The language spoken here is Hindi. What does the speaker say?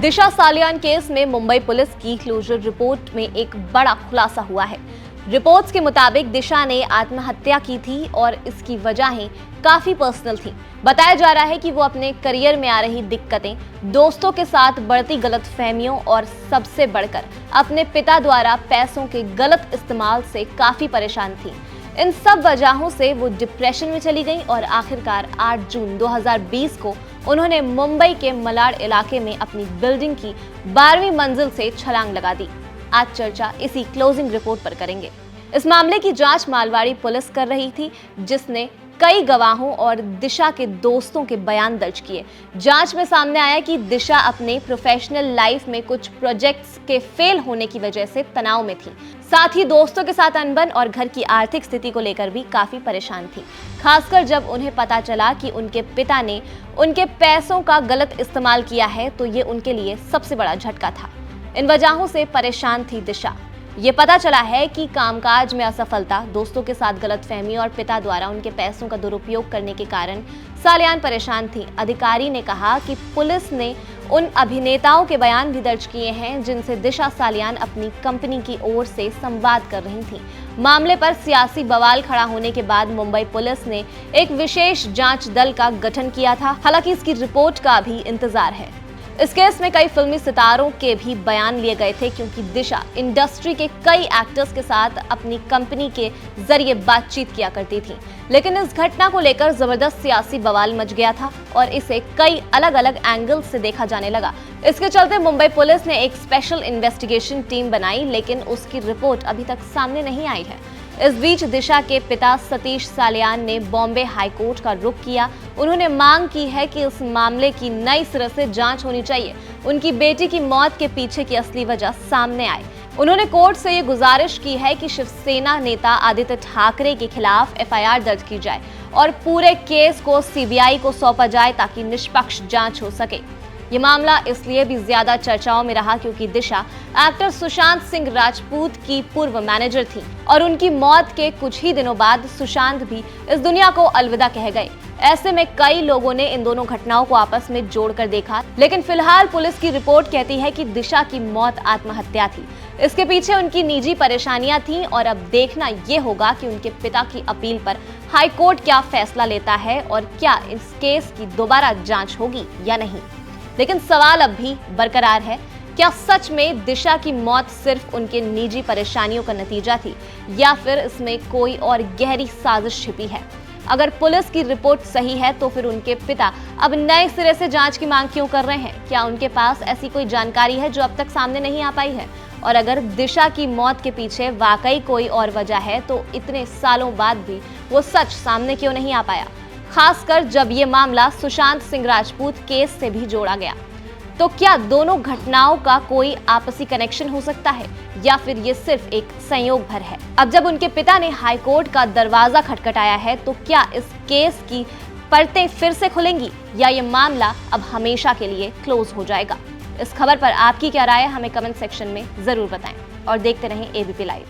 दिशा सालियान केस में मुंबई पुलिस की क्लोजर रिपोर्ट में एक बड़ा खुलासा हुआ है। रिपोर्ट्स के मुताबिक दिशा ने आत्महत्या की थी और इसकी वजहें काफी पर्सनल थी। बताया जा रहा है कि वो अपने करियर में आ रही दिक्कतें, दोस्तों के साथ बढ़ती गलतफहमियों और सबसे बढ़कर अपने पिता द्वारा पैसों के गलत इस्तेमाल से काफी परेशान थी। इन सब वजहों से वो डिप्रेशन में चली गई और आखिरकार 8 जून 2020 को उन्होंने मुंबई के मलाड इलाके में अपनी बिल्डिंग की 12वीं मंजिल से छलांग लगा दी। आज चर्चा इसी क्लोजिंग रिपोर्ट पर करेंगे। इस मामले की जांच मालवाड़ी पुलिस कर रही थी, जिसने कई गवाहों और दिशा के दोस्तों के बयान दर्ज किए। जांच में सामने आया कि दिशा अपने प्रोफेशनल लाइफ में कुछ प्रोजेक्ट्स के फेल होने की वजह से तनाव में थी। साथ ही दोस्तों के साथ अनबन और घर की आर्थिक स्थिति को लेकर भी काफी परेशान थी, खासकर जब उन्हें पता चला कि उनके पिता ने उनके पैसों का गलत इस्तेमाल किया है, तो ये उनके लिए सबसे बड़ा झटका था। इन वजहों से परेशान थी दिशा। ये पता चला है कि कामकाज में असफलता, दोस्तों के साथ गलतफहमी और पिता द्वारा उनके पैसों का दुरुपयोग करने के कारण सालियान परेशान थी। अधिकारी ने कहा कि पुलिस ने उन अभिनेताओं के बयान भी दर्ज किए हैं जिनसे दिशा सालियान अपनी कंपनी की ओर से संवाद कर रही थी। मामले पर सियासी बवाल खड़ा होने के बाद मुंबई पुलिस ने एक विशेष जांच दल का गठन किया था। हालांकि इसकी रिपोर्ट का भी इंतजार है। इस केस में कई फिल्मी सितारों के भी बयान लिए गए थे, क्योंकि दिशा इंडस्ट्री के कई एक्टर्स के साथ अपनी कंपनी के जरिए बातचीत किया करती थी। लेकिन इस घटना को लेकर जबरदस्त सियासी बवाल मच गया था और इसे कई अलग अलग एंगल से देखा जाने लगा। इसके चलते मुंबई पुलिस ने एक स्पेशल इन्वेस्टिगेशन टीम बनाई, लेकिन उसकी रिपोर्ट अभी तक सामने नहीं आई है। इस बीच दिशा के पिता सतीश सालियान ने बॉम्बे हाईकोर्ट का रुख किया। उन्होंने मांग की है कि इस मामले की नई सिरे से जांच होनी चाहिए। उनकी बेटी की मौत के पीछे की असली वजह सामने आए। उन्होंने कोर्ट से ये गुजारिश की है कि शिवसेना नेता आदित्य ठाकरे के खिलाफ एफआईआर दर्ज की जाए और पूरे केस को सीबीआई को सौंपा जाए, ताकि निष्पक्ष जांच हो सके। ये मामला इसलिए भी ज्यादा चर्चाओं में रहा क्योंकि दिशा एक्टर सुशांत सिंह राजपूत की पूर्व मैनेजर थी और उनकी मौत के कुछ ही दिनों बाद सुशांत भी इस दुनिया को अलविदा कह गए। ऐसे में कई लोगों ने इन दोनों घटनाओं को आपस में जोड़कर देखा, लेकिन फिलहाल पुलिस की रिपोर्ट कहती है कि दिशा की मौत आत्महत्या थी। इसके पीछे उनकी निजी परेशानियां थीं और अब देखना ये होगा कि उनके पिता की अपील पर हाईकोर्ट क्या फैसला लेता है और क्या इस केस की दोबारा जांच होगी या नहीं। लेकिन सवाल अब भी बरकरार है, क्या सच में दिशा की मौत सिर्फ उनके निजी परेशानियों का नतीजा थी या फिर इसमें कोई और गहरी साजिश छिपी है। अगर पुलिस की रिपोर्ट सही है तो फिर उनके पिता अब नए सिरे से जांच की मांग क्यों कर रहे हैं? क्या उनके पास ऐसी कोई जानकारी है जो अब तक सामने नहीं आ पाई है? और अगर दिशा की मौत के पीछे वाकई कोई और वजह है तो इतने सालों बाद भी वो सच सामने क्यों नहीं आ पाया, खासकर जब ये मामला सुशांत सिंह राजपूत केस से भी जोड़ा गया। तो क्या दोनों घटनाओं का कोई आपसी कनेक्शन हो सकता है या फिर ये सिर्फ एक संयोग भर है? अब जब उनके पिता ने हाईकोर्ट का दरवाजा खटखटाया है, तो क्या इस केस की परतें फिर से खुलेंगी या ये मामला अब हमेशा के लिए क्लोज हो जाएगा? इस खबर पर आपकी क्या राय है, हमें कमेंट सेक्शन में जरूर बताएं और देखते रहें एबीपी लाइव।